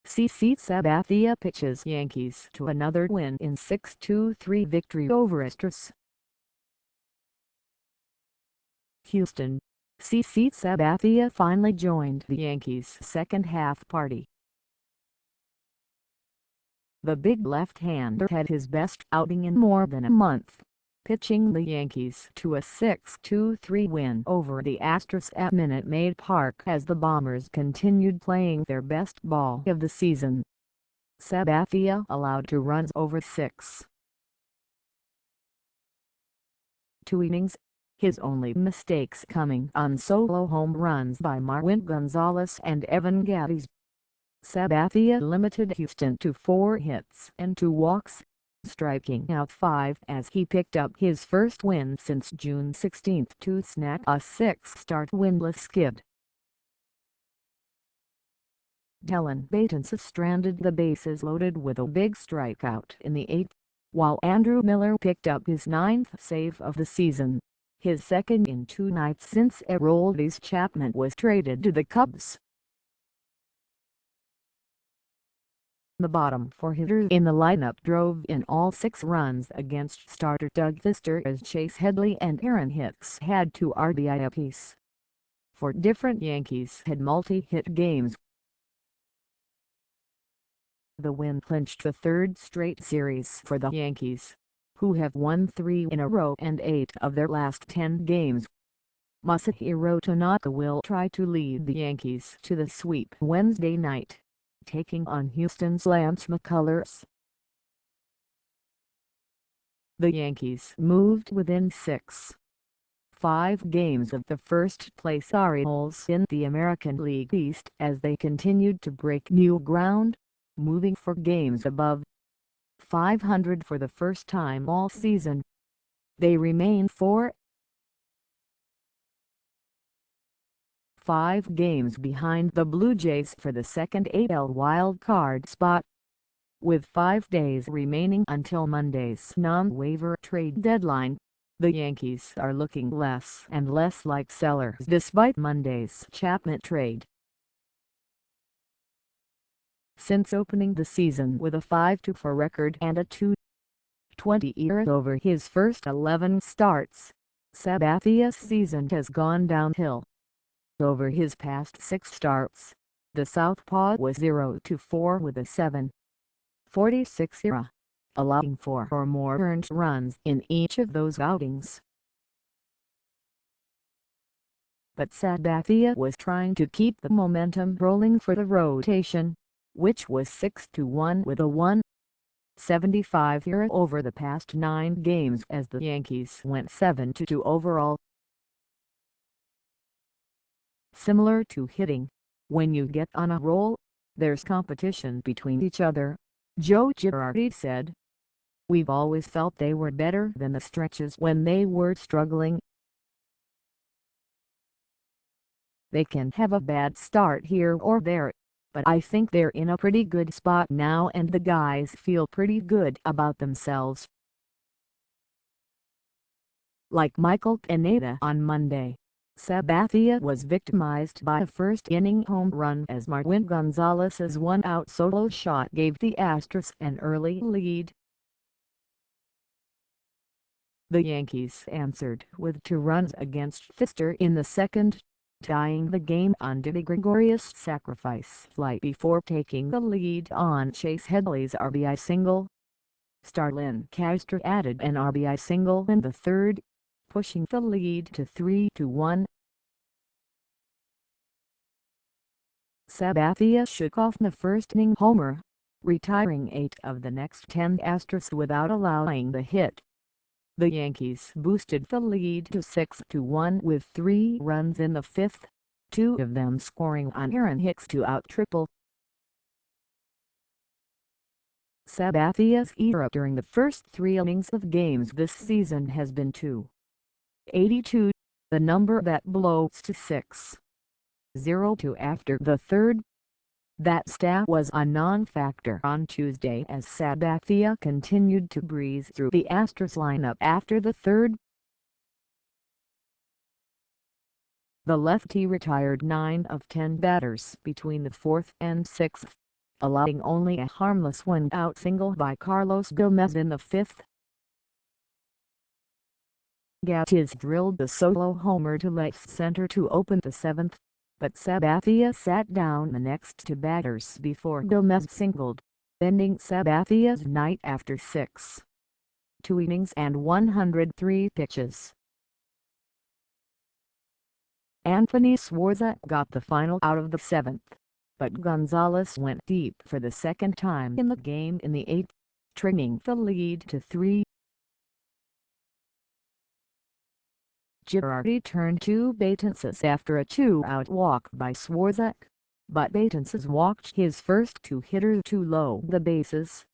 Sabathia pitches Yankees to another win in 6-2-3 victory over Astros. Houston. Sabathia finally joined the Yankees' second-half party. The big left-hander had his best outing in more than a month, pitching the Yankees to a 6-2-3 win over the Astros at Minute Maid Park as the Bombers continued playing their best ball of the season. Sabathia allowed 2 runs over 6 innings, his only mistakes coming on solo home runs by Marwin Gonzalez and Gattis. Sabathia limited Houston to 4 hits and 2 walks, striking out 5 as he picked up his first win since June 16 to snag a 6-start winless skid. Dellin Betances stranded the bases loaded with a big strikeout in the 8th, while Andrew Miller picked up his 9th save of the season, his second in 2 nights since Aroldis Chapman was traded to the Cubs. The bottom 4 hitters in the lineup drove in all 6 runs against starter Doug Fister as Chase Headley and Aaron Hicks had 2 RBI apiece. 4 different Yankees had multi-hit games. The win clinched the 3rd straight series for the Yankees, who have won 3 in a row and 8 of their last 10 games. Masahiro Tanaka will try to lead the Yankees to the sweep Wednesday night, taking on Houston's McCullers. The Yankees moved within 5 games of the first-place Orioles in the American League East as they continued to break new ground, moving 4 games above .500 for the first time all season. They remain 5 games behind the Blue Jays for the second AL wildcard spot. With 5 days remaining until Monday's non-waiver trade deadline, the Yankees are looking less and less like sellers despite Monday's Chapman trade. Since opening the season with a 5-4 record and a .220 ERA over his first 11 starts, Sabathia's season has gone downhill. Over his past 6 starts, the southpaw was 0-4 with a .746 ERA, allowing 4 or more earned runs in each of those outings. But Sabathia was trying to keep the momentum rolling for the rotation, which was 6-1 with a .175 ERA over the past 9 games as the Yankees went 7-2 overall. Similar to hitting, when you get on a roll, there's competition between each other, Joe Girardi said. We've always felt they were better than the stretches when they were struggling. They can have a bad start here or there, but I think they're in a pretty good spot now and the guys feel pretty good about themselves. Like Michael Pineda on Monday, Sabathia was victimized by a first-inning home run as Marwin Gonzalez's one-out solo shot gave the Astros an early lead. The Yankees answered with 2 runs against Fister in the 2nd, tying the game on Didi Gregorius' sacrifice fly before taking the lead on Chase Headley's RBI single. Starlin Castro added an RBI single in the 3rd, pushing the lead to 3-1. Sabathia shook off the first-inning homer, retiring 8 of the next 10 Astros without allowing the hit. The Yankees boosted the lead to 6-1 with 3 runs in the 5th, 2 of them scoring on Aaron Hicks' 2-out triple. Sabathia's ERA during the first 3 innings of games this season has been .282, the number that bloats to .602 after the 3rd. That stat was a non-factor on Tuesday as Sabathia continued to breeze through the Astros lineup after the 3rd. The lefty retired 9 of 10 batters between the 4th and 6th, allowing only a harmless one-out single by Carlos Gomez in the fifth. Gattis drilled the solo homer to left center to open the seventh, but Sabathia sat down the next two batters before Gomez singled, ending Sabathia's night after 2 innings and 103 pitches. Anthony Swarzak got the final out of the seventh, but Gonzalez went deep for the second time in the game in the eighth, trimming the lead to 3. Girardi turned to Betances after a 2-out walk by Swarzak, but Betances walked his first two hitters too low the bases,